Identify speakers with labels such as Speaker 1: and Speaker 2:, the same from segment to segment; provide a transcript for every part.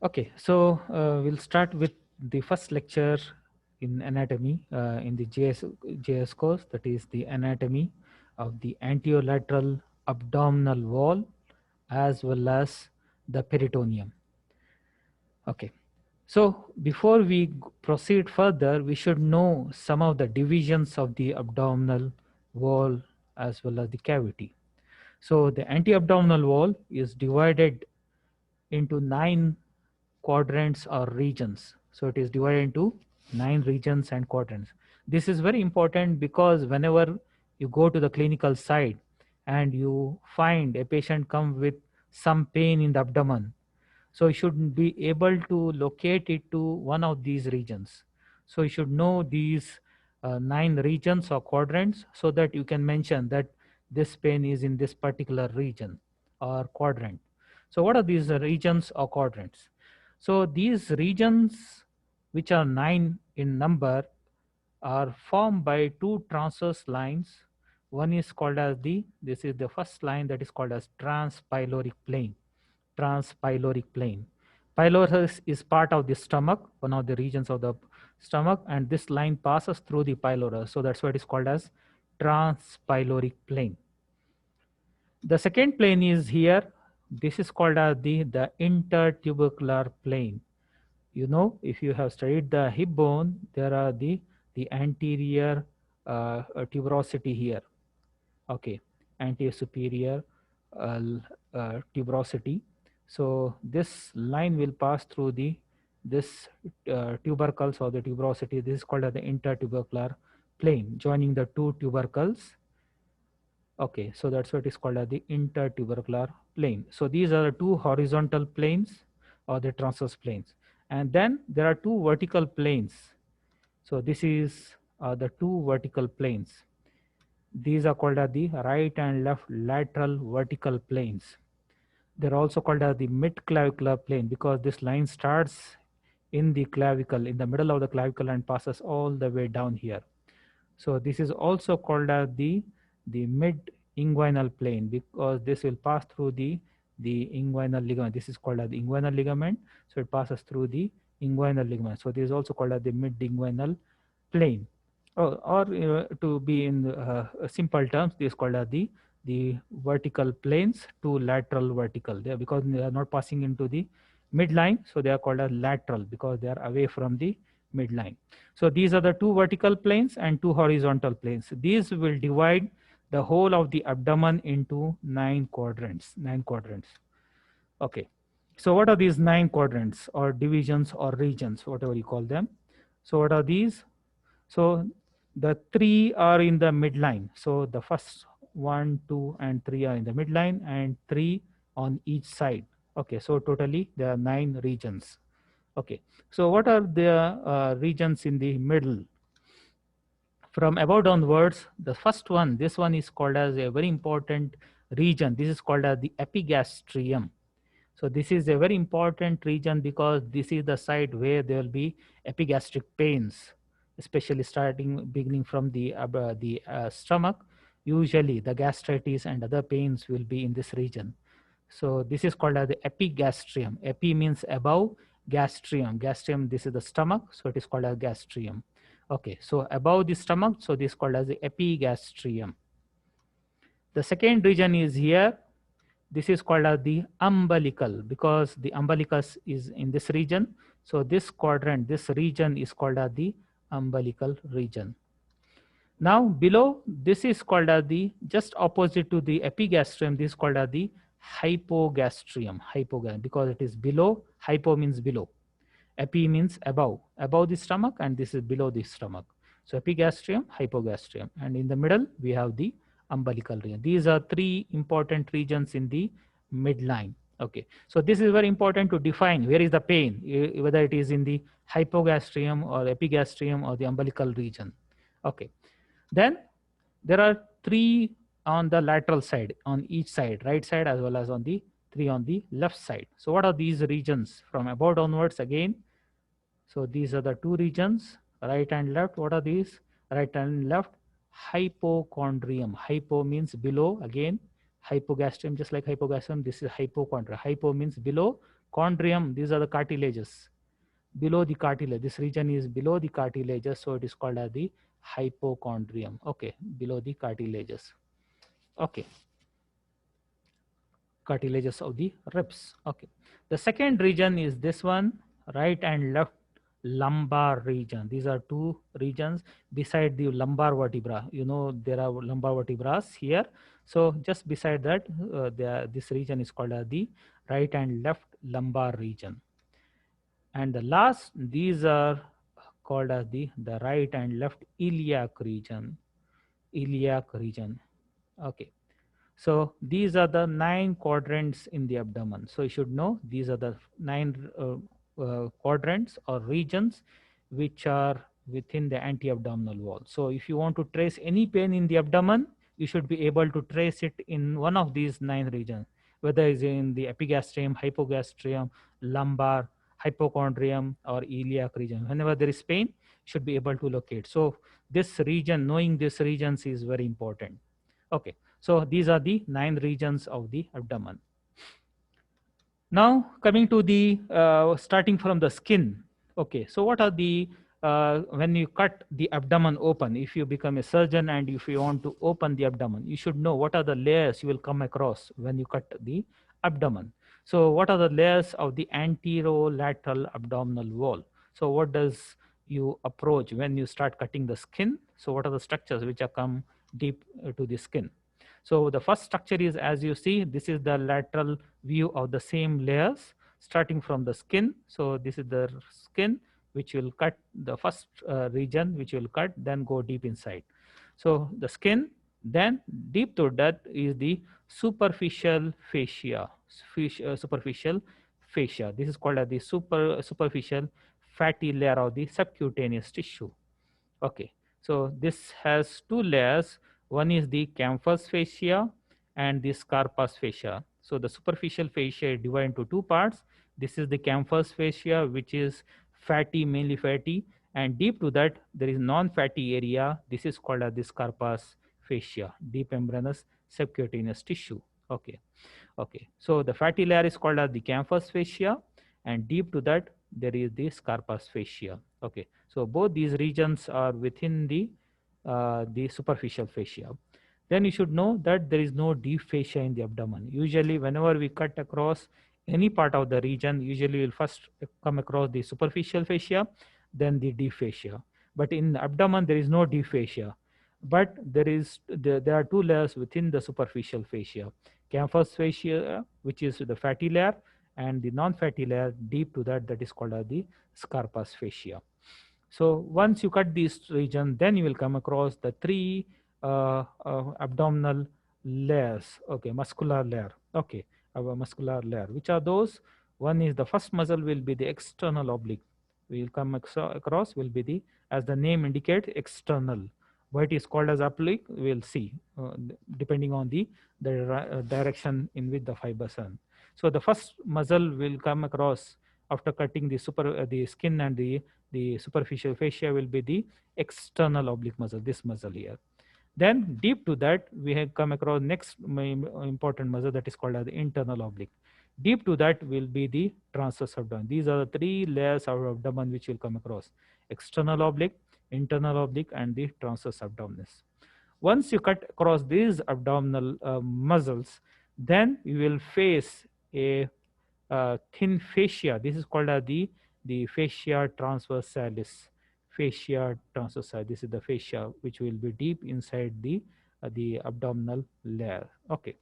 Speaker 1: Okay, so we'll start with the first lecture in anatomy in the JS course, that is the anatomy of the anterolateral abdominal wall as well as the peritoneum. Okay, so before we proceed further, we should know some of the divisions of the abdominal wall as well as the cavity. So the anti-abdominal wall is divided into 9 quadrants or regions. So it is divided into 9 regions and quadrants. This is very important because whenever you go to the clinical side and you find a patient come with some pain in the abdomen, so you should be able to locate it to one of these regions. So you should know these 9 regions or quadrants so that you can mention that this pain is in this particular region or quadrant. So what are these regions or quadrants? So these regions, which are 9 in number, are formed by 2 transverse lines. One is called as this is the first line, that is called as transpyloric plane. Transpyloric plane. Pylorus is part of the stomach, one of the regions of the stomach, and this line passes through the pylorus. So that's why it is called as transpyloric plane. The second plane is here. This is called as the intertubercular plane. You know, if you have studied the hip bone, there are the anterior tuberosity here. Okay, anterior superior tuberosity. So this line will pass through this tubercles or the tuberosity. This is called as the intertubercular plane, joining the 2 tubercles. Okay, so that's what is called as the intertubercular plane. So these are the 2 horizontal planes or the transverse planes. And then there are 2 vertical planes. So this is the 2 vertical planes. These are called as the right and left lateral vertical planes. They're also called as the mid-clavicular plane because this line starts in the clavicle, in the middle of the clavicle, and passes all the way down here. So this is also called as the mid inguinal plane because this will pass through the inguinal ligament. This is called as the inguinal ligament. So it passes through the inguinal ligament. So this is also called as the mid inguinal plane. Or to be in simple terms, this is called as the vertical planes to lateral vertical. They are, because they are not passing into the midline, so they are called as lateral because they are away from the midline. So these are the 2 vertical planes and 2 horizontal planes. These will divide the whole of the abdomen into 9 quadrants. 9 quadrants. Okay. So what are these 9 quadrants or divisions or regions, whatever you call them? So what are these? So the 3 are in the midline. So the first 1, 2, and 3 are in the midline, and 3 on each side. Okay. So totally there are 9 regions. Okay. So what are the regions in the middle? From above downwards, the first one, this one is called as a very important region. This is called as the epigastrium. So this is a very important region because this is the site where there will be epigastric pains, especially beginning from the stomach. Usually the gastritis and other pains will be in this region. So this is called as the epigastrium. Epi means above, gastrium. Gastrium, this is the stomach, so it is called as gastrium. Okay, so above the stomach, so this is called as the epigastrium. The second region is here. This is called as the umbilical because the umbilicus is in this region. So this quadrant, this region is called as the umbilical region. Now below, this is called as the just opposite to the epigastrium. This is called as the hypogastrium. Hypogastrium because it is below. Hypo means below. Epi means above the stomach, and this is below the stomach. So epigastrium, hypogastrium, and in the middle we have the umbilical region. These are 3 important regions in the midline. Okay, so this is very important to define where is the pain, whether it is in the hypogastrium or epigastrium or the umbilical region. Okay, then there are 3 on the lateral side, on each side, right side as well as on the 3 on the left side. So what are these regions from above downwards again? So these are the 2 regions, right and left. What are these? Right and left. Hypochondrium. Hypo means below again. Hypogastrium, just like hypogastrium, this is hypochondria. Hypo means below. chondrium, these are the cartilages. Below the cartilage, this region is below the cartilages, so it is called as the hypochondrium. Okay, below the cartilages. Okay, cartilages of the ribs. Okay, the second region is this one, right and left lumbar region. These are two regions beside the lumbar vertebra. You know, there are lumbar vertebrae here. So just beside that, this region is called as the right and left lumbar region. And the last, these are called as the right and left iliac region. Iliac region. Okay. So these are the 9 quadrants in the abdomen. So you should know these are the 9 quadrants or regions which are within the anti-abdominal wall. So if you want to trace any pain in the abdomen, you should be able to trace it in one of these 9 regions, whether it's in the epigastrium, hypogastrium, lumbar, hypochondrium, or iliac region. Whenever there is pain, you should be able to locate. So this region, knowing these regions is very important. Okay. So these are the 9 regions of the abdomen. Now coming to the starting from the skin. Okay, so what are the when you cut the abdomen open, if you become a surgeon and if you want to open the abdomen, you should know what are the layers you will come across when you cut the abdomen. So what are the layers of the anterolateral abdominal wall? So what does you approach when you start cutting the skin? So what are the structures which are come deep to the skin? So the first structure is, as you see, this is the lateral view of the same layers starting from the skin. So this is the skin which will cut the first region, which will cut, then go deep inside. So the skin, then deep to that is the superficial fascia. Superficial fascia. This is called as the superficial fatty layer of the subcutaneous tissue. Okay, so this has two layers. One is the campus fascia and the scarpus fascia. So the superficial fascia is divided into two parts. This is the campus fascia, which is fatty, mainly fatty, and deep to that there is non-fatty area. This is called as the scarpus fascia, deep membranous subcutaneous tissue. Okay. Okay, so the fatty layer is called as the campus fascia, and deep to that there is the scarpus fascia. Okay, so both these regions are within the superficial fascia. Then you should know that there is no deep fascia in the abdomen. Usually, whenever we cut across any part of the region, usually we'll first come across the superficial fascia, then the deep fascia. But in the abdomen, there is no deep fascia. But there are two layers within the superficial fascia: campus fascia, which is the fatty layer, and the non-fatty layer deep to that is called as the scarpus fascia. So once you cut this region, then you will come across the 3 abdominal layers. Okay, muscular layer. Okay, our muscular layer. Which are those? One is the first muscle will be the external oblique. We will come across will be the, as the name indicates, external. Why it is called as oblique, we will see depending on the direction in which the fibers are. So the first muscle will come across after cutting the skin and the superficial fascia will be the external oblique muscle, this muscle here. Then deep to that, we have come across next important muscle that is called as the internal oblique. Deep to that will be the transverse abdomen. These are the 3 layers of abdomen which will come across: external oblique, internal oblique, and the transverse abdominis. Once you cut across these abdominal muscles, then you will face a thin fascia. This is called as the fascia transversalis. Fascia transversalis. This is the fascia which will be deep inside the abdominal layer. Okay,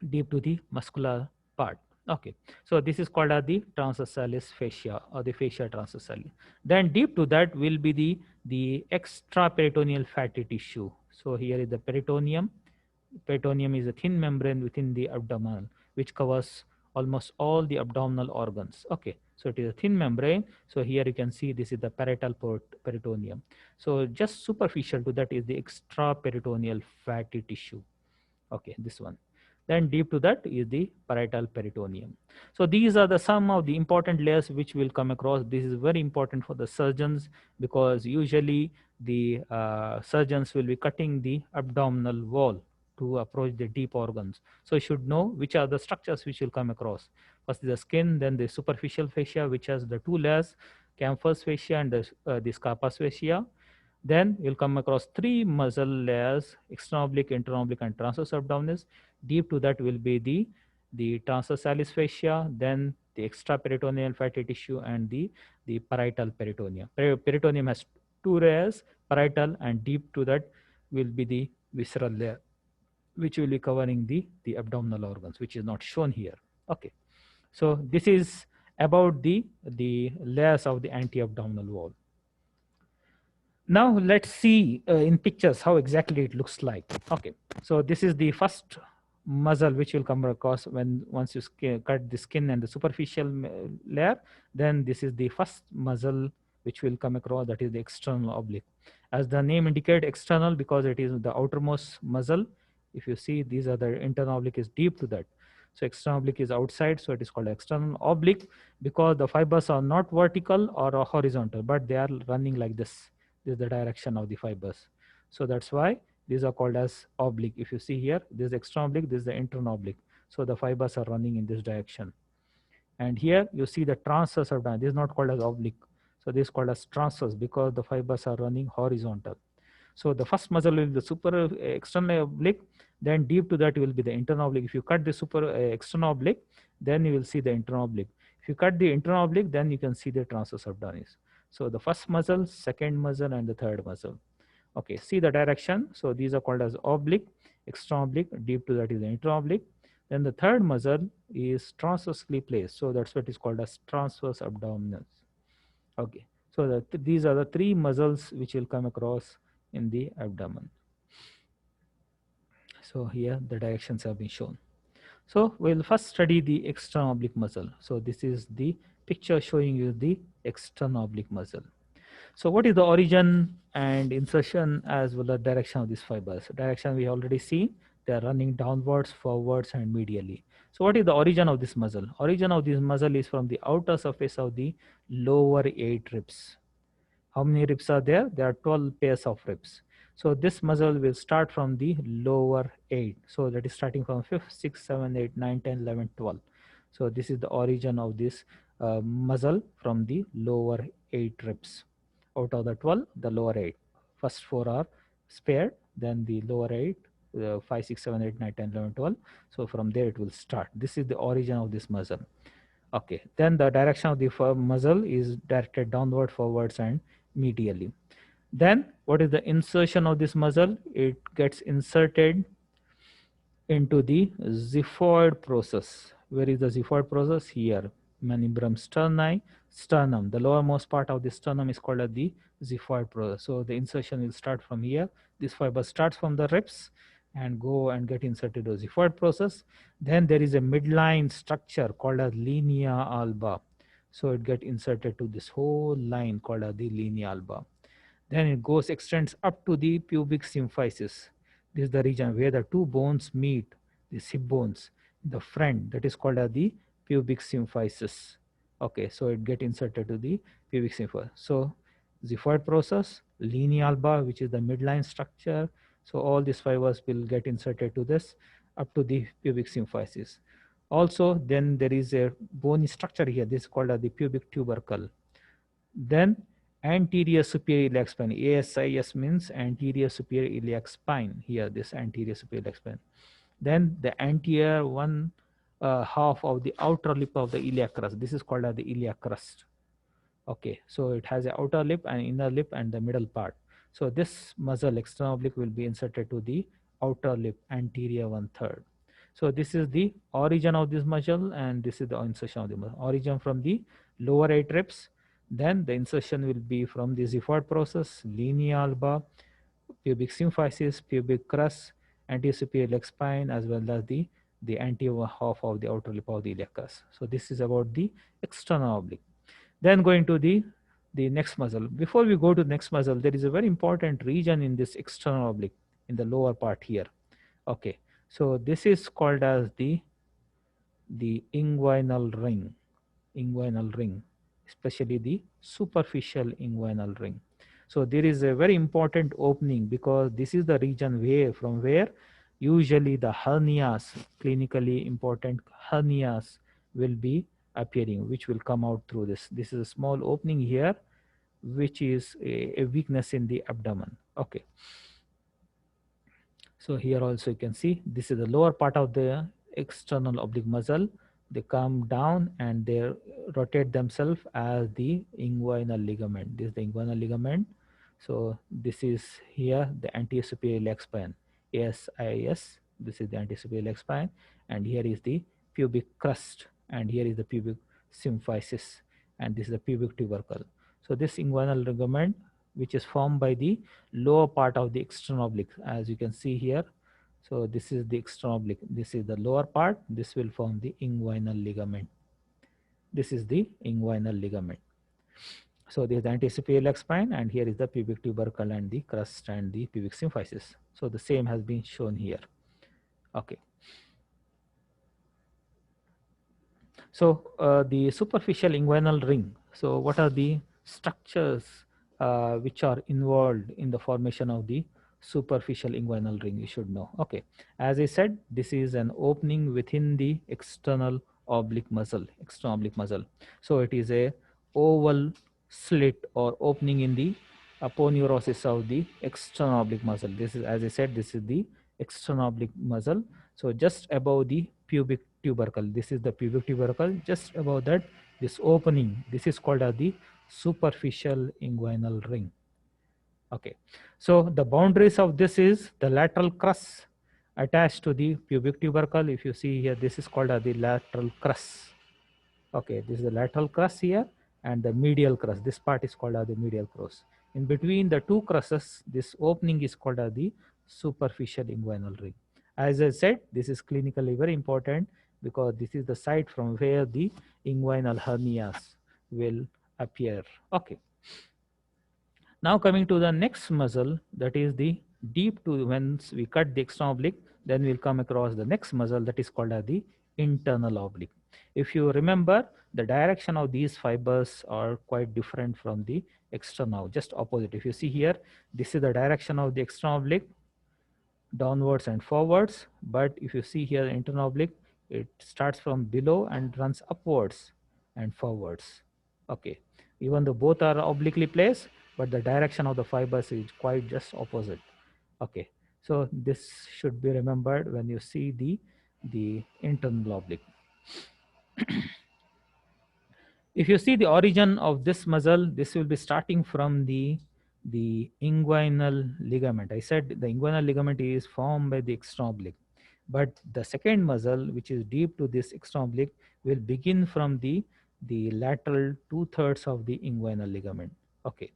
Speaker 1: deep to the muscular part. Okay, so this is called as the transversalis fascia or the fascia transversalis. Then deep to that will be the extraperitoneal fatty tissue. So here is the peritoneum. Peritoneum is a thin membrane within the abdomen which covers almost all the abdominal organs. Okay, so it is a thin membrane. So here you can see this is the parietal peritoneum. So just superficial to that is the extraperitoneal fatty tissue. Okay, this one. Then deep to that is the parietal peritoneum. So these are the some of the important layers which will come across. This is very important for the surgeons because usually the surgeons will be cutting the abdominal wall to approach the deep organs. So you should know which are the structures which will come across. First is the skin, then the superficial fascia, which has the two layers, campus fascia and the carpus fascia. Then you'll come across three muscle layers: external oblique, internal oblique, and transverse abdominis. Deep to that will be the transversalis fascia, then the extraperitoneal fatty tissue, and the parietal peritoneum. Peritoneum has two layers, parietal, and deep to that will be the visceral layer, which will be covering the abdominal organs, which is not shown here. Okay, so this is about the layers of the anti-abdominal wall. Now let's see in pictures how exactly it looks like. Okay, so this is the first muscle which will come across when once you cut the skin and the superficial layer. Then this is the first muscle which will come across, that is the external oblique. As the name indicate, external because it is the outermost muscle. If you see, these are the internal oblique is deep to that. So external oblique is outside, so it is called external oblique because the fibers are not vertical or horizontal, but they are running like this. This is the direction of the fibers. So that's why these are called as oblique. If you see here, this is external oblique, this is the internal oblique. So the fibers are running in this direction. And here you see the transverse abdomen. This is not called as oblique. So this is called as transverse because the fibers are running horizontal. So the first muscle will be the super external oblique. Then deep to that will be the internal oblique. If you cut the super external oblique, then you will see the internal oblique. If you cut the internal oblique, then you can see the transverse abdominis. So the first muscle, second muscle, and the third muscle. Okay, see the direction. So these are called as oblique, external oblique, deep to that is the internal oblique. Then the third muscle is transversely placed. So that's what is called as transverse abdominis. Okay, so these are the three muscles which will come across in the abdomen. So here the directions have been shown. So we'll first study the external oblique muscle. So this is the picture showing you the external oblique muscle. So what is the origin and insertion as well as direction of these fibers? Direction we already see, they are running downwards, forwards, and medially. So what is the origin of this muscle? Origin of this muscle is from the outer surface of the lower 8 ribs. How many ribs are there? There are 12 pairs of ribs. So this muscle will start from the lower 8. So that is starting from 5th, 6th, 7th, 8th, 9th, 10th, 11th, 12th. So this is the origin of this muscle from the lower 8 ribs. Out of the 12, the lower 8. First 4 are spared, then the lower 8, 5, 6, 7, 8, 9, 10, 11, 12. So from there it will start. This is the origin of this muscle. Okay, then the direction of the muscle is directed downward, forwards, and medially. Then what is the insertion of this muscle? It gets inserted into the xiphoid process. Where is the xiphoid process? Here, manubrium sterni, sternum. The lowermost part of the sternum is called as the xiphoid process. So the insertion will start from here. This fiber starts from the ribs and go and get inserted to the xiphoid process. Then there is a midline structure called as linea alba. So it get inserted to this whole line called as the linea alba. Then it goes extends up to the pubic symphysis. This is the region where the two bones meet, the hip bones, the front, that is called as the pubic symphysis. Okay, so it get inserted to the pubic symphysis. So xiphoid process, linea alba, which is the midline structure. So all these fibers will get inserted to this up to the pubic symphysis. Also, then there is a bony structure here. This is called as the pubic tubercle. Then anterior superior iliac spine. ASIS means anterior superior iliac spine. Here, this anterior superior iliac spine. Then the anterior one half of the outer lip of the iliac crust. This is called as the iliac crust. Okay, so it has an outer lip and inner lip and the middle part. So this muscle external oblique will be inserted to the outer lip, anterior 1/3. So this is the origin of this muscle and this is the insertion of the muscle. Origin from the lower 8 ribs. Then the insertion will be from the xiphoid process, linea alba, pubic symphysis, pubic crust, anterior superior iliac spine, as well as the anterior half of the outer lip of the iliac crust. So this is about the external oblique. Then going to the next muscle. Before we go to the next muscle, there is a very important region in this external oblique in the lower part here. Okay, so this is called as the inguinal ring, especially the superficial inguinal ring. So there is a very important opening because this is the region where usually the hernias, clinically important hernias, will be appearing, which will come out through this. This is a small opening here, which is a weakness in the abdomen. Okay. So here also you can see this is the lower part of the external oblique muscle. They come down and they rotate themselves as the inguinal ligament. This is the inguinal ligament. So this is here the anterior superior leg spine, ASIS. This is the anterior superior leg spine, and here is the pubic crust, and here is the pubic symphysis, and this is the pubic tubercle. So this inguinal ligament, which is formed by the lower part of the external oblique, as you can see here. So this is the external oblique, this is the lower part, this will form the inguinal ligament. This is the inguinal ligament. So this is the anterior superior leg spine, and here is the pubic tubercle and the crust and the pubic symphysis. So the same has been shown here. Okay. So the superficial inguinal ring. So what are the structures which are involved in the formation of the superficial inguinal ring? You should know. Okay, as I said, this is an opening within the external oblique muscle. External oblique muscle. So it is a oval slit or opening in the aponeurosis of the external oblique muscle. This is, as I said, this is the external oblique muscle. So just above the pubic tubercle, this is the pubic tubercle. Just above that, this opening, this is called as the superficial inguinal ring. Okay, so the boundaries of this is the lateral crus attached to the pubic tubercle. If you see here, this is called as the lateral crus. Okay, this is the lateral crus here, and the medial crus. This part is called as the medial crus. In between the two crusses, this opening is called as the superficial inguinal ring. As I said, this is clinically very important because this is the site from where the inguinal hernias will appear. Okay. Now coming to the next muscle, that is the deep to, once we cut the external oblique, then we'll come across the next muscle that is called as the internal oblique. If you remember, the direction of these fibers are quite different from the external, just opposite. If you see here, this is the direction of the external oblique, downwards and forwards. But if you see here, the internal oblique, it starts from below and runs upwards and forwards. Okay, even though both are obliquely placed, but the direction of the fibers is quite just opposite. Okay, so this should be remembered when you see the internal oblique. If you see the origin of this muscle, this will be starting from the inguinal ligament. I said the inguinal ligament is formed by the external oblique, but the second muscle, which is deep to this external oblique, will begin from the lateral 2/3 of the inguinal ligament. Okay,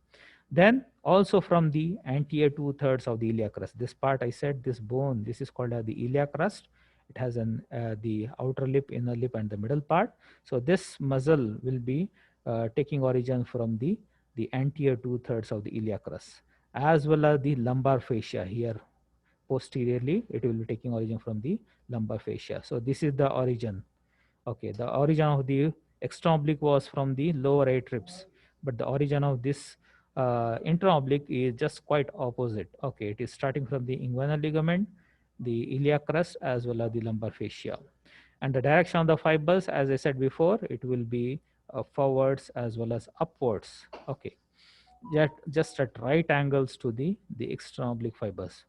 Speaker 1: then also from the anterior 2/3 of the iliac crust. This part I said, this bone, this is called as the iliac crust. It has an the outer lip, inner lip, and the middle part. So this muscle will be taking origin from the anterior 2/3 of the iliac crust, as well as the lumbar fascia here. Posteriorly, it will be taking origin from the lumbar fascia. So this is the origin. Okay, the origin of the external oblique was from the lower 8 ribs, but the origin of this internal oblique is just quite opposite. Okay, it is starting from the inguinal ligament, the iliac crust, as well as the lumbar fascia. And the direction of the fibers, as I said before, it will be forwards as well as upwards. Okay, just at right angles to the external oblique fibers.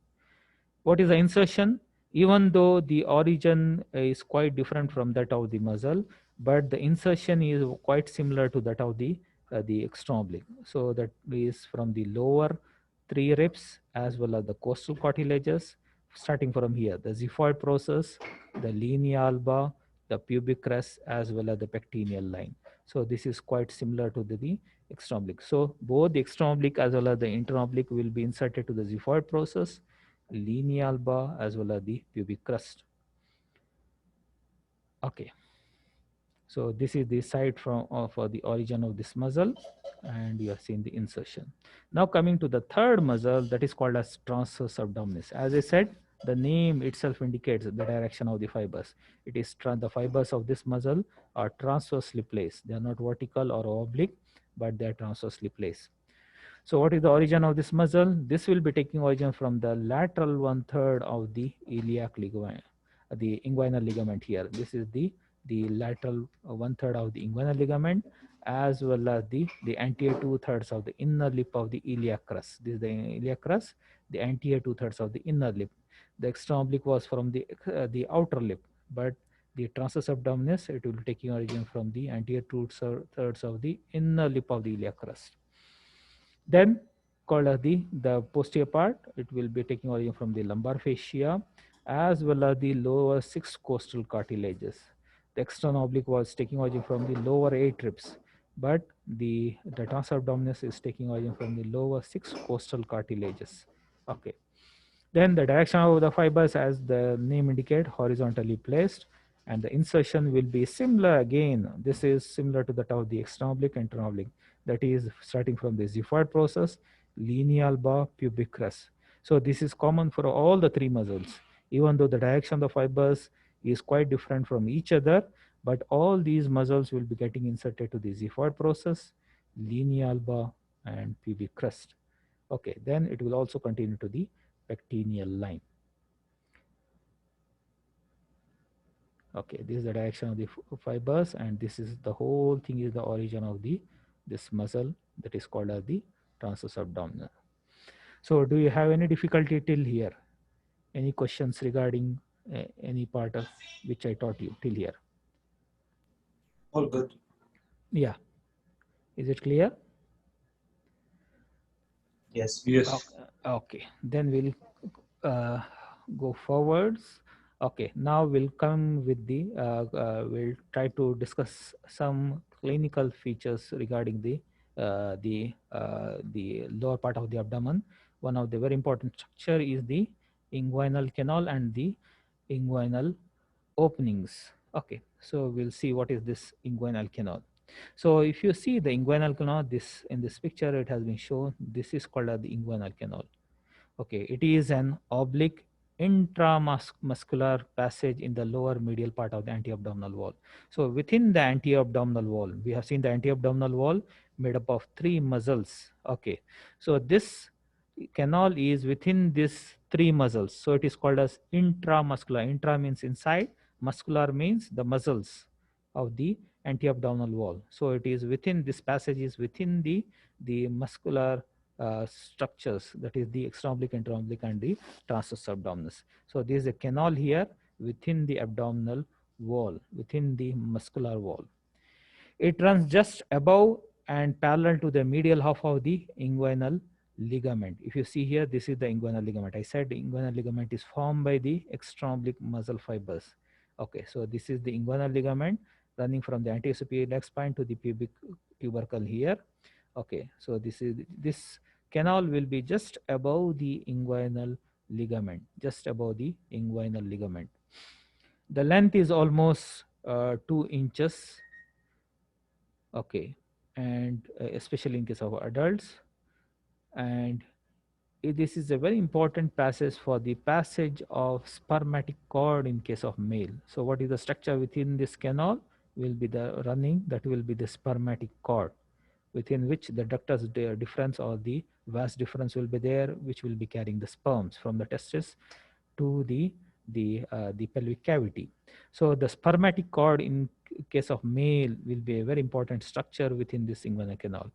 Speaker 1: What is the insertion? Even though the origin is quite different from that of the muscle, but the insertion is quite similar to that of the external oblique. So that is from the lower 3 ribs as well as the costal cartilages, starting from here, the xiphoid process, the linea alba, the pubic crest, as well as the pectineal line. So this is quite similar to the external oblique. So both the external oblique as well as the internal oblique will be inserted to the xiphoid process, linea alba, as well as the pubic crust. Okay, so this is the site from for the origin of this muscle, and you have seen the insertion. Now coming to the third muscle, that is called as transverse abdominis. As I said, the name itself indicates the direction of the fibers. It is the fibers of this muscle are transversely placed. They are not vertical or oblique, but they are transversely placed. So what is the origin of this muscle? This will be taking origin from the lateral 1/3 of the iliac ligament, the inguinal ligament here. This is the the lateral 1/3 of the inguinal ligament, as well as the anterior 2/3 of the inner lip of the iliac crust. This is the iliac crust, the anterior 2/3 of the inner lip. The external oblique was from the outer lip, but the transverse abdominis, it will be taking origin from the anterior 2/3 of the inner lip of the iliac crust. Then called as the posterior part, it will be taking origin from the lumbar fascia as well as the lower 6 costal cartilages. The external oblique was taking origin from the lower 8 ribs, but the transverse abdominis is taking origin from the lower 6 costal cartilages. Okay. Then the direction of the fibers, as the name indicate, horizontally placed, and the insertion will be similar again. This is similar to that of the external oblique and internal oblique. That is starting from the xiphoid process, linea alba, pubic crest. So this is common for all the three muscles, even though the direction of the fibers is quite different from each other, but all these muscles will be getting inserted to the xiphoid process, linea alba, and pubic crest. Okay, then it will also continue to the pectineal line. Okay, this is the direction of the fibers, and this is the whole thing is the origin of this muscle that is called as the transverse abdominal. So do you have any difficulty till here? Any questions regarding any part of which I taught you till here?
Speaker 2: All good.
Speaker 1: Yeah. Is it clear?
Speaker 2: Yes.
Speaker 3: Yes.
Speaker 1: Okay. Then we'll go forwards. Okay. Now we'll come with we'll try to discuss some clinical features regarding the lower part of the abdomen. One of the very important structure is the inguinal canal and the inguinal openings. Okay. So we'll see what is this inguinal canal. So if you see the inguinal canal, this in this picture it has been shown. This is called the inguinal canal. Okay, it is an oblique intramuscular passage in the lower medial part of the anti-abdominal wall. So within the anti-abdominal wall, we have seen the anti-abdominal wall made up of three muscles. Okay, so this canal is within these three muscles. So it is called as intramuscular. Intra means inside, muscular means the muscles of the anti-abdominal wall. So it is within this passage is within the muscular structures, that is the external oblique, internal oblique, and the transverse abdominis. So there is a canal here within the abdominal wall, within the muscular wall. It runs just above and parallel to the medial half of the inguinal ligament. If you see here, this is the inguinal ligament. I said the inguinal ligament is formed by the external oblique muscle fibers. Okay, so this is the inguinal ligament running from the anterior superior iliac spine to the pubic tubercle here. Okay, so this canal will be just above the inguinal ligament, just above the inguinal ligament. The length is almost 2 inches. Okay, and especially in case of adults, and this is a very important passage for the passage of spermatic cord in case of male. So what is the structure within this canal will be the running, that will be the spermatic cord, within which the ductus difference or the vas difference will be there, which will be carrying the sperms from the testis to the pelvic cavity. So the spermatic cord in case of male will be a very important structure within this inguinal canal.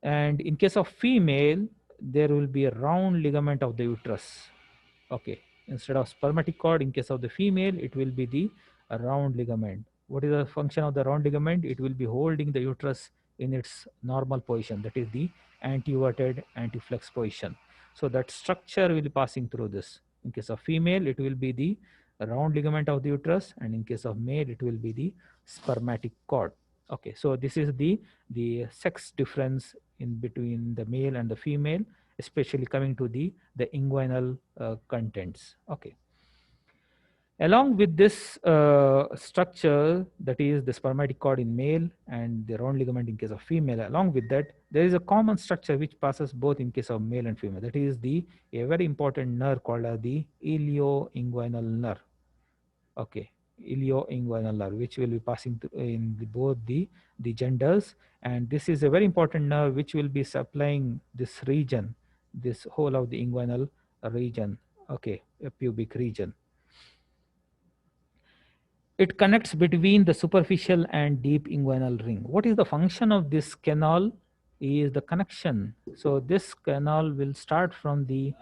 Speaker 1: And in case of female, there will be a round ligament of the uterus. Okay, instead of spermatic cord, in case of the female, it will be the round ligament. What is the function of the round ligament? It will be holding the uterus in its normal position, that is the anteverted anteflex position. So that structure will be passing through this. In case of female, it will be the round ligament of the uterus, and in case of male, it will be the spermatic cord. Okay, so this is the sex difference in between the male and the female, especially coming to the inguinal contents. Okay. Along with this structure, that is the spermatic cord in male and the round ligament in case of female, along with that, there is a common structure which passes both in case of male and female. That is a very important nerve called the ilioinguinal nerve. Okay, ilioinguinal nerve, which will be passing in both the genders, and this is a very important nerve which will be supplying this region, this whole of the inguinal region. Okay, a pubic region. It connects between the superficial and deep inguinal ring. What is the function of this canal? Is the connection. So this canal will start from the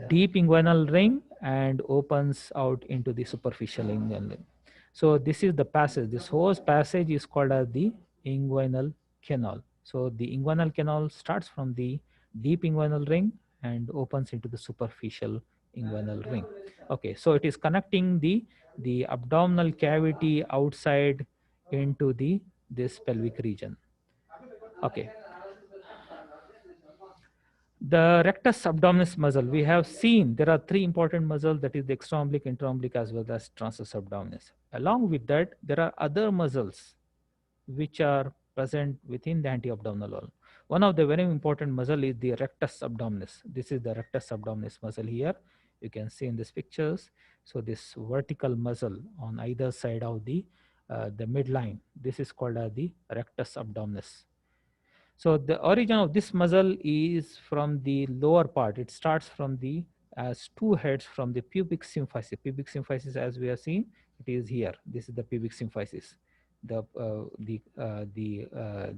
Speaker 1: deep inguinal ring and opens out into the superficial inguinal ring. So this is the passage. This whole passage is called as the inguinal canal. So the inguinal canal starts from the deep inguinal ring and opens into the superficial inguinal ring. Okay, so it is connecting the abdominal cavity outside into the this pelvic region. Okay, the rectus abdominis muscle, we have seen there are three important muscles, that is the extraoblique, intraoblique, as well as transverse abdominis. Along with that, there are other muscles which are present within the anti-abdominal wall. One of the very important muscle is the rectus abdominis. This is the rectus abdominis muscle here. You can see in these pictures. So this vertical muscle on either side of the midline, this is called as the rectus abdominis. So the origin of this muscle is from the lower part. It starts from the as two heads from the pubic symphysis. Pubic symphysis, as we have seen, it is here. This is the pubic symphysis. The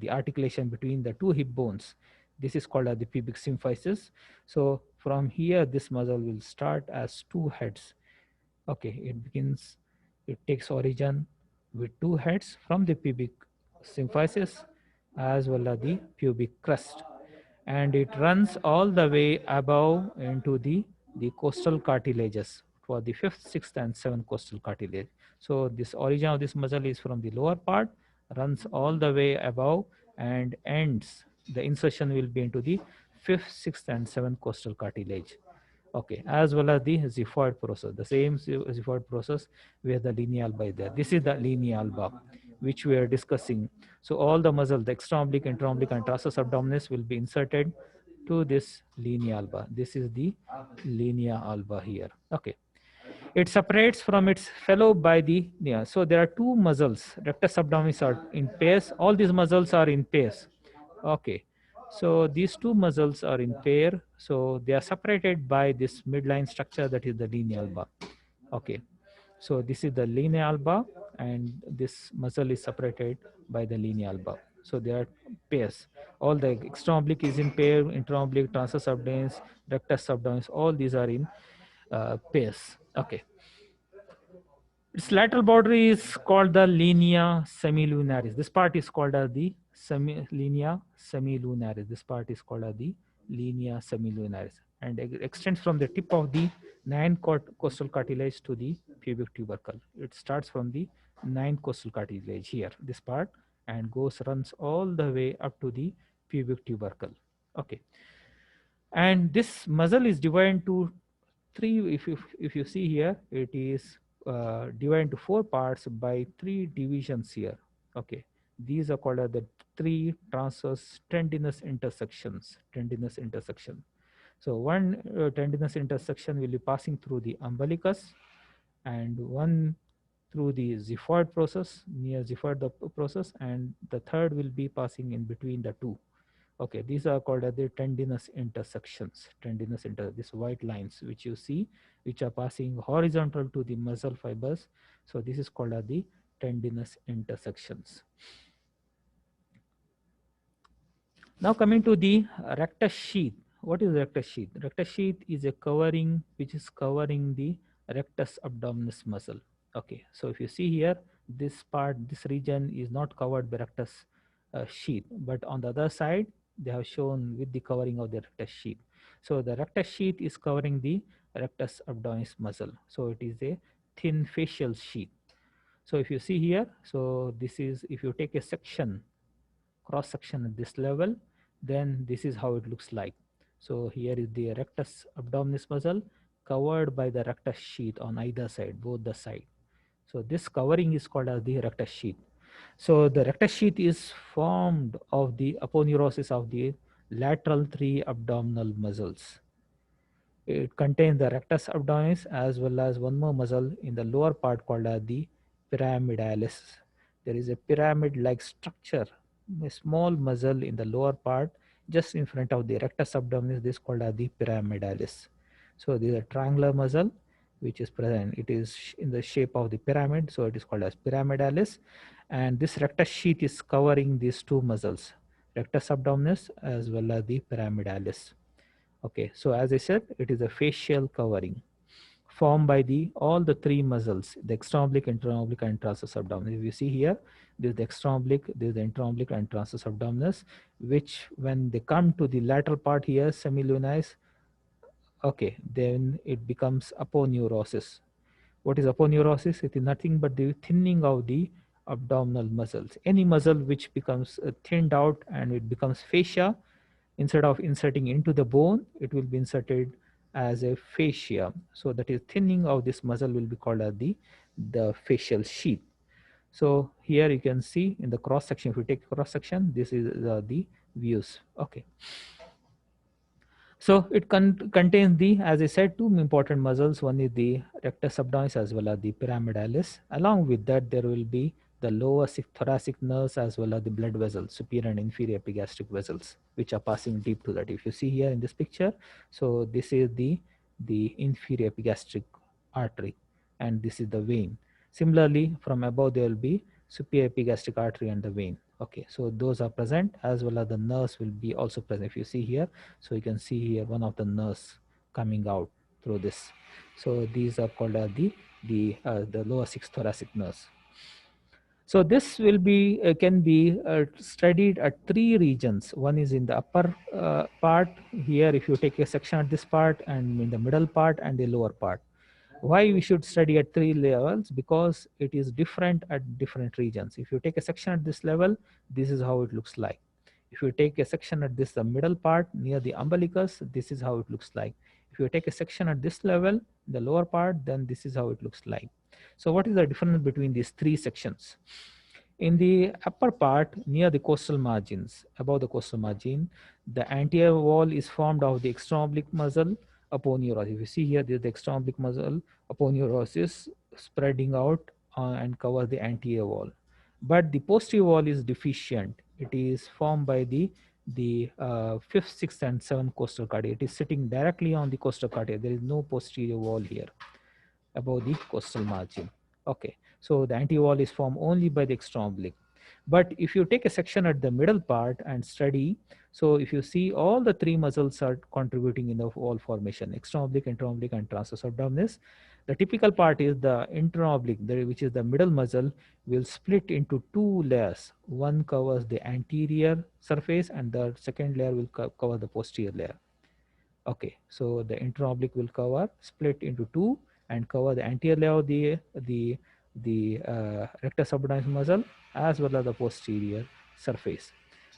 Speaker 1: articulation between the two hip bones. This is called as the pubic symphysis. So from here, this muscle will start as two heads. Okay, it takes origin with two heads from the pubic symphysis as well as the pubic crest, and it runs all the way above into the costal cartilages for the fifth, sixth, and seventh costal cartilage. So this origin of this muscle is from the lower part, runs all the way above, and ends. The insertion will be into the fifth, sixth, and seventh costal cartilage. Okay, as well as the xiphoid process, the same xiphoid process where the linea alba is there. This is the linea alba which we are discussing. So all the muscle, the extraoblique, intraoblique, and transverse abdominis will be inserted to this linea alba. This is the linea alba here. Okay, it separates from its fellow by the yeah. So there are two muscles, rectus abdominis are in pairs. All these muscles are in pairs. Okay, so these two muscles are in pair. So they are separated by this midline structure, that is the linea alba. Okay, so this is the linea alba, and this muscle is separated by the linea alba. So they are pairs. All the extraoblique is in pair, intraoblique, transverse abdominis, rectus abdominis, all these are in pairs. Okay. Its lateral boundary is called the linea semilunaris. This part is called as the linea semilunaris. This part is called as the linea semilunaris, and extends from the tip of the ninth costal cartilage to the pubic tubercle. It starts from the ninth costal cartilage here, this part, and runs all the way up to the pubic tubercle. Okay, and this muscle is divided into three. If you see here, it is divided into four parts by three divisions here. Okay, these are called as the three transverse tendinous intersections. Tendinous intersection. So one tendinous intersection will be passing through the umbilicus, and one through the xiphoid process, near xiphoid process, and the third will be passing in between the two. Okay, these are called as the tendinous intersections. These white lines which you see, which are passing horizontal to the muscle fibers. So this is called as the tendinous intersections. Now coming to the rectus sheath. What is rectus sheath? Rectus sheath is a covering which is covering the rectus abdominis muscle. Okay, so if you see here, this part, this region is not covered by rectus sheath, but on the other side, they have shown with the covering of the rectus sheath. So the rectus sheath is covering the rectus abdominis muscle. So it is a thin fascial sheath. So if you see here, so this is, if you take a section, cross section at this level, then this is how it looks like. So here is the rectus abdominis muscle covered by the rectus sheath on either side, both the side. So this covering is called as the rectus sheath. So the rectus sheath is formed of the aponeurosis of the lateral three abdominal muscles. It contains the rectus abdominis as well as one more muscle in the lower part called as the pyramidalis. There is a pyramid-like structure, a small muscle in the lower part just in front of the rectus abdominis. This is called as the pyramidalis. So this is a triangular muscle which is present. It is in the shape of the pyramid, so it is called as pyramidalis. And this rectus sheath is covering these two muscles, rectus abdominis as well as the pyramidalis. Okay, so as I said, it is a facial covering formed by the all the three muscles, the extraoblique, interoblique, and transverse abdominis. If you see here, this is the extraoblique, this is the interoblique, and transverse abdominis, which when they come to the lateral part here, semilunis, okay, then it becomes aponeurosis. What is aponeurosis? It is nothing but the thinning of the abdominal muscles. Any muscle which becomes thinned out and it becomes fascia, instead of inserting into the bone, it will be inserted as a fascia. So that is thinning of this muscle will be called as the facial sheath. So here you can see in the cross section, if you take cross section, this is the views. Okay. So it contains the, as I said, two important muscles. One is the rectus abdominis as well as the pyramidalis. Along with that, there will be the lower thoracic nerves as well as the blood vessels, superior and inferior epigastric vessels, which are passing deep to that. If you see here in this picture, so this is the inferior epigastric artery, and this is the vein. Similarly, from above there will be superior epigastric artery and the vein. Okay, so those are present, as well as the nerves will be also present. If you see here, so you can see here one of the nerves coming out through this. So these are called as the lower six thoracic nerves. So this will be can be studied at three regions. One is in the upper part here. If you take a section at this part, and in the middle part and the lower part. Why we should study at three levels? Because it is different at different regions. If you take a section at this level, this is how it looks like. If you take a section at this the middle part near the umbilicus, this is how it looks like. If you take a section at this level, the lower part, then this is how it looks like. So what is the difference between these three sections? In the upper part, near the costal margins, above the costal margin, the anterior wall is formed of the extraoblique muscle aponeurosis. If you see here, there is the extraoblique muscle aponeurosis spreading out and covers the anterior wall. But the posterior wall is deficient. It is formed by the fifth, sixth, and seventh costal cardia. It is sitting directly on the costal cardia. There is no posterior wall here above the costal margin. Okay, so the anti-wall is formed only by the extraoblique. But if you take a section at the middle part and study, so if you see all the three muscles are contributing in the wall formation, extraoblique, interoblique, and transverse abdominis. The typical part is the interoblique, which is the middle muscle, will split into two layers. One covers the anterior surface and the second layer will cover the posterior layer. Okay, so the interoblique will cover, split into two, and cover the anterior layer of the rectus abdominis muscle as well as the posterior surface.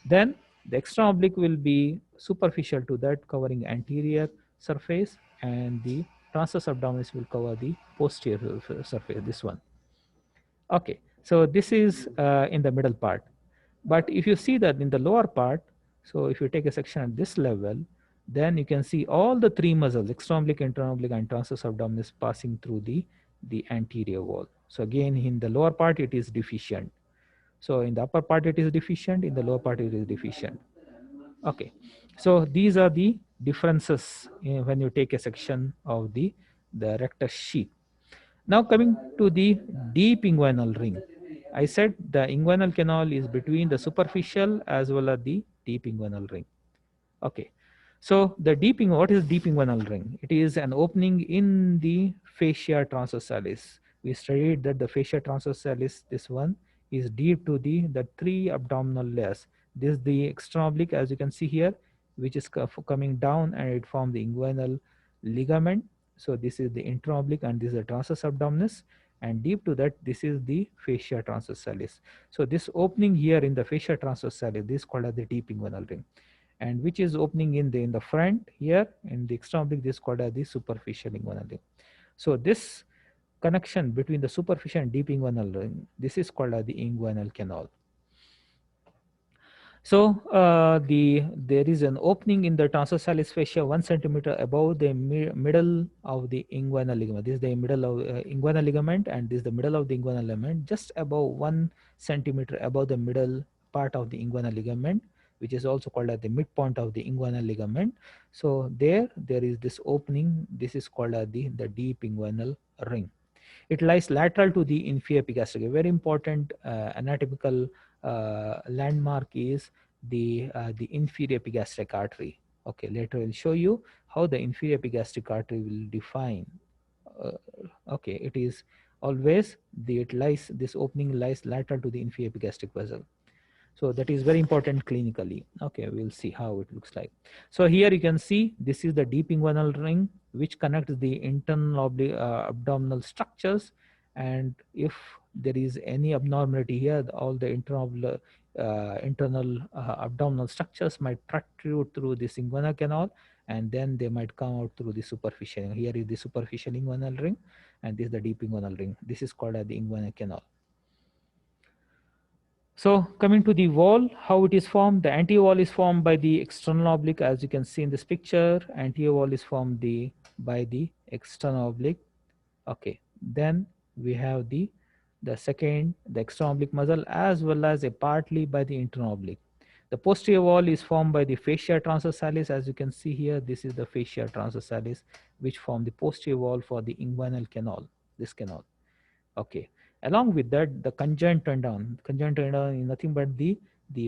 Speaker 1: Then the extraoblique will be superficial to that, covering anterior surface, and the transverse abdominis will cover the posterior surface. This one. Okay, so this is in the middle part. But if you see that in the lower part, so if you take a section at this level, then you can see all the three muscles, extraoblique, interoblique, and transverse abdominis, passing through the anterior wall. So again, in the lower part, it is deficient. So in the upper part, it is deficient. In the lower part, it is deficient. Okay. So these are the differences when you take a section of the rectus sheath. Now coming to the deep inguinal ring. I said the inguinal canal is between the superficial as well as the deep inguinal ring. Okay. So the what is deep inguinal ring? It is an opening in the fascia transversalis. We studied that the fascia transversalis, this one, is deep to the three abdominal layers. This is the extraoblique, as you can see here, which is coming down, and it forms the inguinal ligament. So this is the interoblique, and this is the transverse abdominis, and deep to that, this is the fascia transversalis. So this opening here in the fascia transversalis, this is called as the deep inguinal ring, and which is opening in the front here in the extraoblique, this is called as the superficial inguinal ring. So this connection between the superficial and deep inguinal ring, this is called as the inguinal canal. So there is an opening in the transversalis fascia 1 centimeter above the middle of the inguinal ligament. This is the middle of inguinal ligament, and this is the middle of the inguinal ligament, just above 1 centimeter above the middle part of the inguinal ligament. which is also called as the midpoint of the inguinal ligament. So there is this opening. This is called as the deep inguinal ring. It lies lateral to the inferior epigastric. A very important anatomical landmark is the inferior epigastric artery. Okay, later I will show you how the inferior epigastric artery will define. Uh, okay, it is always this opening lies lateral to the inferior epigastric vessel. So that is very important clinically. Okay, we'll see how it looks like. So here you can see this is the deep inguinal ring which connects the internal abdominal structures, and if there is any abnormality here, all the internal abdominal structures might protrude through this inguinal canal, and then they might come out through the superficial. Here is the superficial inguinal ring, and this is the deep inguinal ring. This is called as the inguinal canal. So coming to the wall, how it is formed, the anterior wall is formed by the external oblique, as you can see in this picture. Anterior wall is formed by the external oblique. Okay, then we have the external oblique muscle, as well as a partly by the internal oblique. The posterior wall is formed by the fascia transversalis. As you can see here, this is the fascia transversalis, which form the posterior wall for the inguinal canal, this canal. Okay. Along with that, the conjoint tendon. Conjoint tendon is nothing but the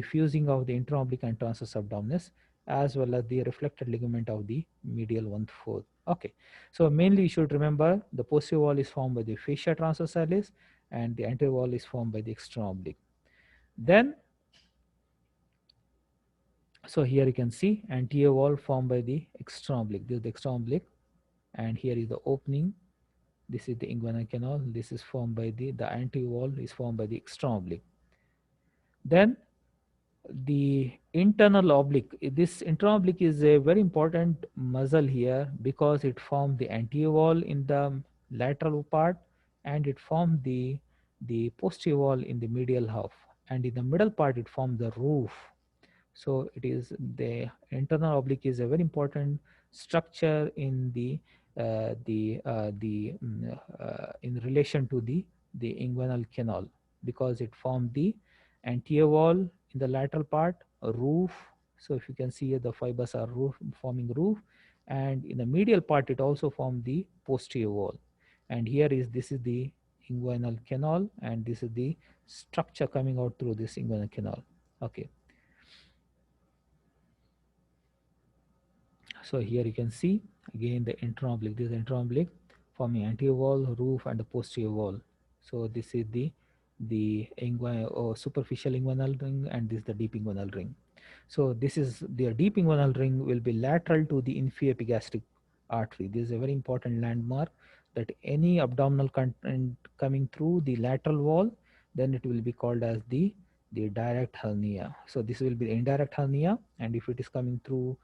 Speaker 1: fusing of the interoblique and transverse abdominis, as well as the reflected ligament of the medial 1/4. Okay. So mainly you should remember the posterior wall is formed by the fascia transversalis, and the anterior wall is formed by the external oblique. Then, so here you can see anterior wall formed by the external oblique. This is the external oblique, and here is the opening. This is the inguinal canal. This is formed by the anterior wall is formed by the external oblique. Then the internal oblique. This internal oblique is a very important muscle here because it forms the anterior wall in the lateral part, and it forms the posterior wall in the medial half, and in the middle part it forms the roof. So it is the internal oblique is a very important structure in in relation to the inguinal canal, because it forms the anterior wall in the lateral part, a roof. So if you can see here, the fibers are forming roof, and in the medial part it also forms the posterior wall. And here is this is the inguinal canal, and this is the structure coming out through this inguinal canal. Okay. So here you can see again the internal oblique. This is the internal oblique forming anterior wall, roof, and the posterior wall. So this is the superficial inguinal ring, and this is the deep inguinal ring. So this is the deep inguinal ring will be lateral to the inferior epigastric artery. This is a very important landmark, that any abdominal content coming through the lateral wall, then it will be called as the direct hernia. So this will be the indirect hernia, and if it is coming through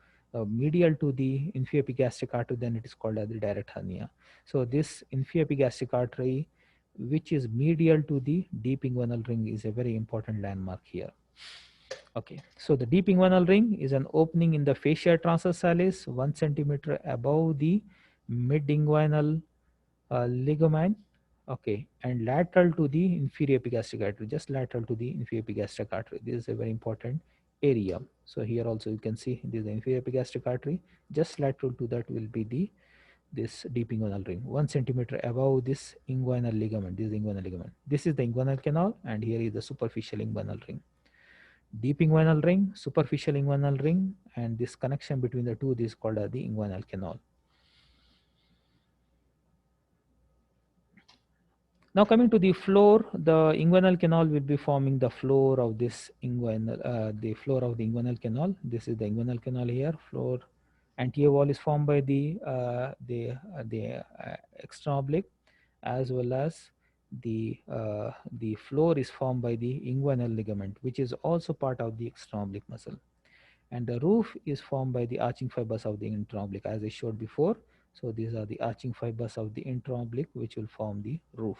Speaker 1: medial to the inferior epigastric artery, then it is called as the direct hernia. So this inferior epigastric artery, which is medial to the deep inguinal ring, is a very important landmark here. Okay, so the deep inguinal ring is an opening in the fascia transversalis 1 centimeter above the mid-inguinal ligament. Okay, and lateral to the inferior epigastric artery, just lateral to the inferior epigastric artery. This is a very important area. So here also you can see this is the inferior epigastric artery. Just lateral to that will be this deep inguinal ring, 1 centimeter above this inguinal ligament. This is inguinal ligament. This is the inguinal canal, and here is the superficial inguinal ring. Deep inguinal ring, superficial inguinal ring, and this connection between the two, this is called the inguinal canal. Now coming to the floor, the inguinal canal will be forming the floor of this inguinal, the floor of the inguinal canal. This is the inguinal canal here. Floor, anterior wall is formed by the external oblique, as well as the floor is formed by the inguinal ligament, which is also part of the external oblique muscle. And the roof is formed by the arching fibers of the internal oblique, as I showed before. So these are the arching fibers of the internal oblique, which will form the roof.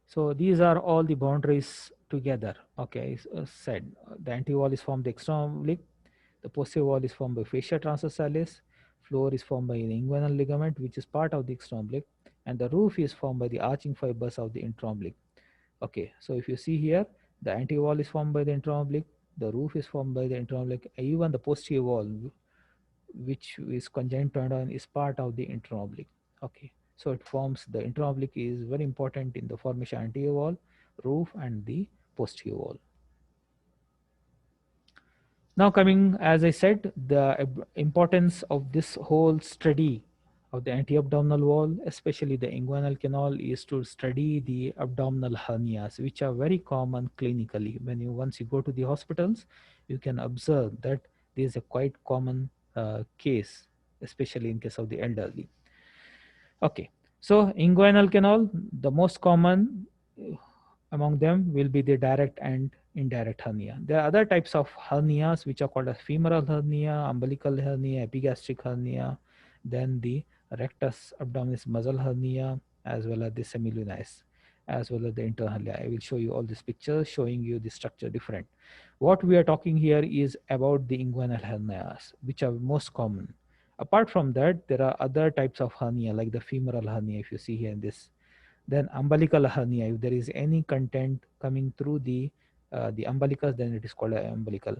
Speaker 1: So these are all the boundaries together. Okay, said the anterior wall is formed by the external oblique, the posterior wall is formed by fascia transversalis, floor is formed by the inguinal ligament, which is part of the external oblique, and the roof is formed by the arching fibers of the internal oblique. Okay, so if you see here, The anterior wall is formed by the internal oblique, the roof is formed by the internal oblique, even the posterior wall, which is conjoined tendon, is part of the internal oblique. Okay, so it forms, the internal oblique is very important in the formation anterior wall, roof, and the posterior wall. Now coming, as I said, the importance of this whole study of the anti-abdominal wall, especially the inguinal canal, is to study the abdominal hernias, which are very common clinically. Once you go to the hospitals, you can observe that there is a quite common case, especially in case of the elderly. Okay, so inguinal canal, the most common among them will be the direct and indirect hernia. There are other types of hernias which are called as femoral hernia, umbilical hernia, epigastric hernia, then the rectus abdominis muscle hernia, as well as the semilunis, as well as the internal hernia. I will show you all these pictures showing you the structure different. What we are talking here is about the inguinal hernias, which are most common. Apart from that, there are other types of hernia like the femoral hernia, if you see here in this. Then umbilical hernia, if there is any content coming through the umbilicus, then it is called a umbilical.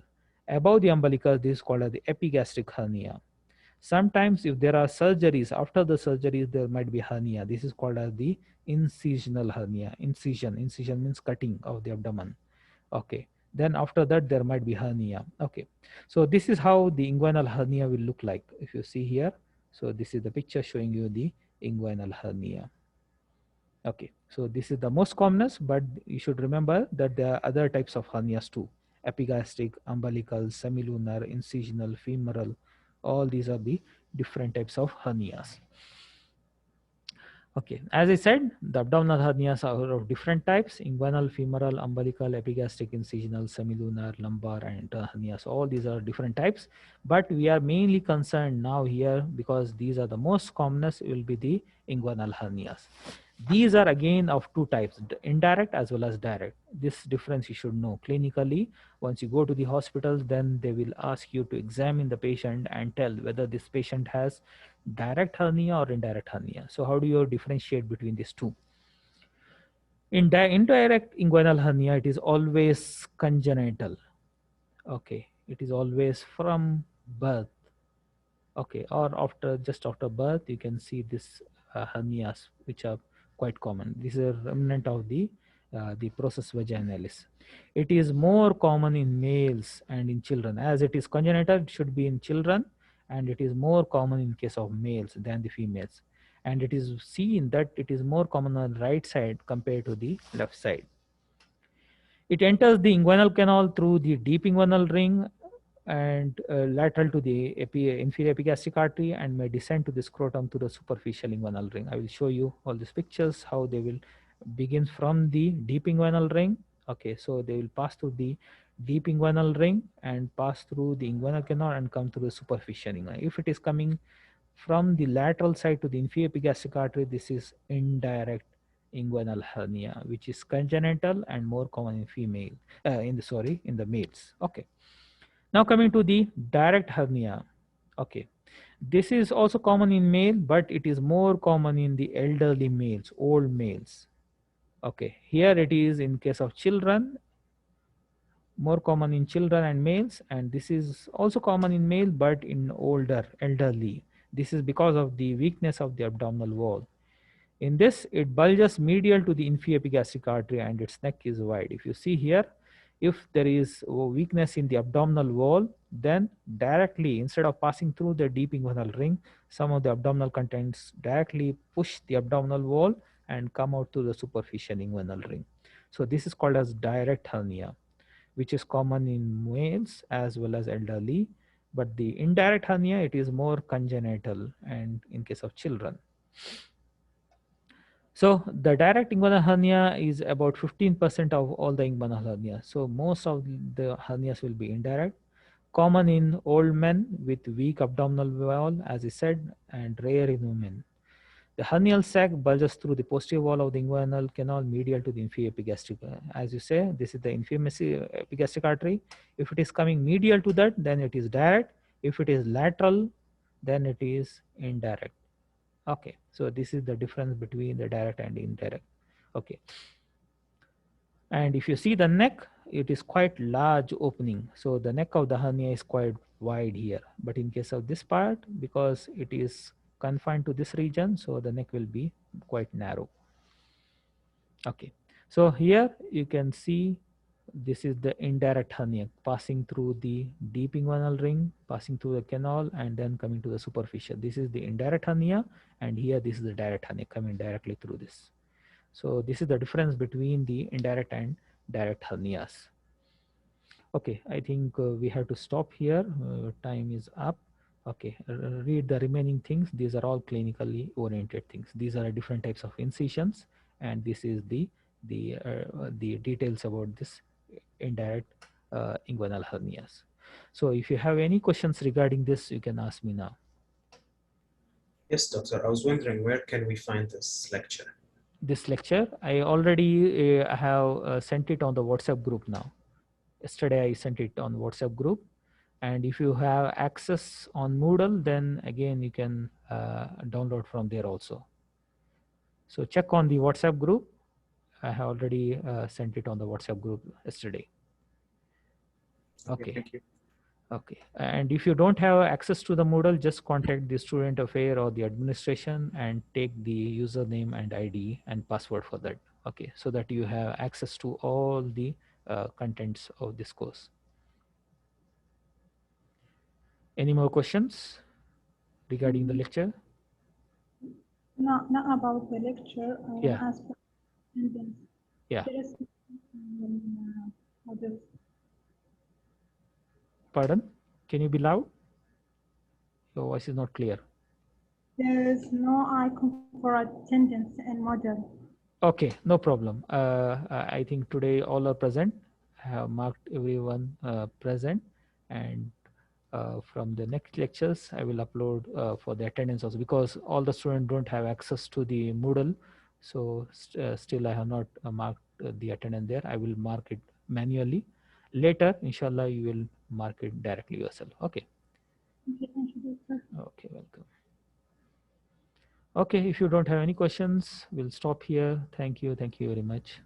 Speaker 1: Above the umbilicus, this is called the epigastric hernia. Sometimes if there are surgeries, after the surgeries there might be hernia. This is called as the incisional hernia. Incision means cutting of the abdomen. Okay, then after that there might be hernia. Okay, so this is how the inguinal hernia will look like. If you see here, so this is the picture showing you the inguinal hernia. Okay, so this is the most commonest, but you should remember that there are other types of hernias too: epigastric, umbilical, semilunar, incisional, femoral. All these are the different types of hernias. Okay, as I said, the abdominal hernias are of different types: inguinal, femoral, umbilical, epigastric, incisional, semilunar, lumbar, and internal hernias. All these are different types, but we are mainly concerned now here, because these are the most commonest, will be the inguinal hernias. These are again of two types, indirect as well as direct. This difference you should know clinically. Once you go to the hospital, then they will ask you to examine the patient and tell whether this patient has direct hernia or indirect hernia. So how do you differentiate between these two? In indirect inguinal hernia, it is always congenital. Okay, it is always from birth. Okay, or after, just after birth, you can see this hernias, which are quite common. This is a remnant of the process vaginalis. It is more common in males and in children. As it is congenital, it should be in children, and it is more common in case of males than the females. And it is seen that it is more common on the right side compared to the left side. It enters the inguinal canal through the deep inguinal ring and lateral to the inferior epigastric artery, and may descend to the scrotum to the superficial inguinal ring. I will show you all these pictures how they will begin from the deep inguinal ring. Okay, so they will pass through the deep inguinal ring and pass through the inguinal canal and come to the superficial inguinal. If it is coming from the lateral side to the inferior epigastric artery, this is indirect inguinal hernia, which is congenital and more common in female, in the males. Okay. Now coming to the direct hernia. Okay. This is also common in male, but it is more common in the elderly males, old males. Okay. Here it is in case of children, more common in children and males, and this is also common in male, but in older, elderly. This is because of the weakness of the abdominal wall. In this, it bulges medial to the inferior epigastric artery and its neck is wide. If you see here, if there is weakness in the abdominal wall, then directly, instead of passing through the deep inguinal ring, some of the abdominal contents directly push the abdominal wall and come out to the superficial inguinal ring. So this is called as direct hernia, which is common in males as well as elderly. But the indirect hernia, it is more congenital and in case of children. So the direct inguinal hernia is about 15% of all the inguinal hernias. So most of the hernias will be indirect, common in old men with weak abdominal wall, as I said, and rare in women. The hernial sac bulges through the posterior wall of the inguinal canal medial to the inferior epigastric. As you say, this is the inferior epigastric artery. If it is coming medial to that, then it is direct. If it is lateral, then it is indirect. Okay, so this is the difference between the direct and indirect. Okay. And if you see the neck, it is quite large opening. So the neck of the hernia is quite wide here. But in case of this part, because it is confined to this region, so the neck will be quite narrow. Okay. So here you can see this is the indirect hernia passing through the deep inguinal ring, passing through the canal, and then coming to the superficial. This is the indirect hernia, and here this is the direct hernia coming directly through this. So this is the difference between the indirect and direct hernias. Okay, I think we have to stop here. Time is up. Okay, read the remaining things. These are all clinically oriented things. These are different types of incisions, and this is the details about this indirect inguinal hernias. So if you have any questions regarding this, you can ask me now.
Speaker 2: Yes, doctor. I was wondering where can we find this lecture?
Speaker 1: This lecture, I already have sent it on the WhatsApp group now. Yesterday I sent it on WhatsApp group. And if you have access on Moodle, then again you can download from there also. So check on the WhatsApp group. I have already sent it on the WhatsApp group yesterday. Okay.
Speaker 2: Thank you.
Speaker 1: Okay. And if you don't have access to the Moodle, just contact the student affair or the administration and take the username and ID and password for that. Okay. So that you have access to all the contents of this course. Any more questions regarding the lecture?
Speaker 3: Not about the lecture.
Speaker 1: Yeah.
Speaker 3: As for attendance.
Speaker 1: Yeah.
Speaker 3: There is others.
Speaker 1: Pardon? Can you be loud? Your voice is not clear.
Speaker 3: There is no icon for attendance in Moodle.
Speaker 1: Okay, no problem. I think today all are present. I have marked everyone present, and from the next lectures, I will upload for the attendance also, because all the students don't have access to the Moodle. So still I have not marked the attendance there. I will mark it manually. Later, inshallah, you will mark it directly yourself. Okay.
Speaker 3: Okay, thank you, doctor.
Speaker 1: Okay, welcome. Okay, if you don't have any questions, we'll stop here. Thank you. Thank you very much.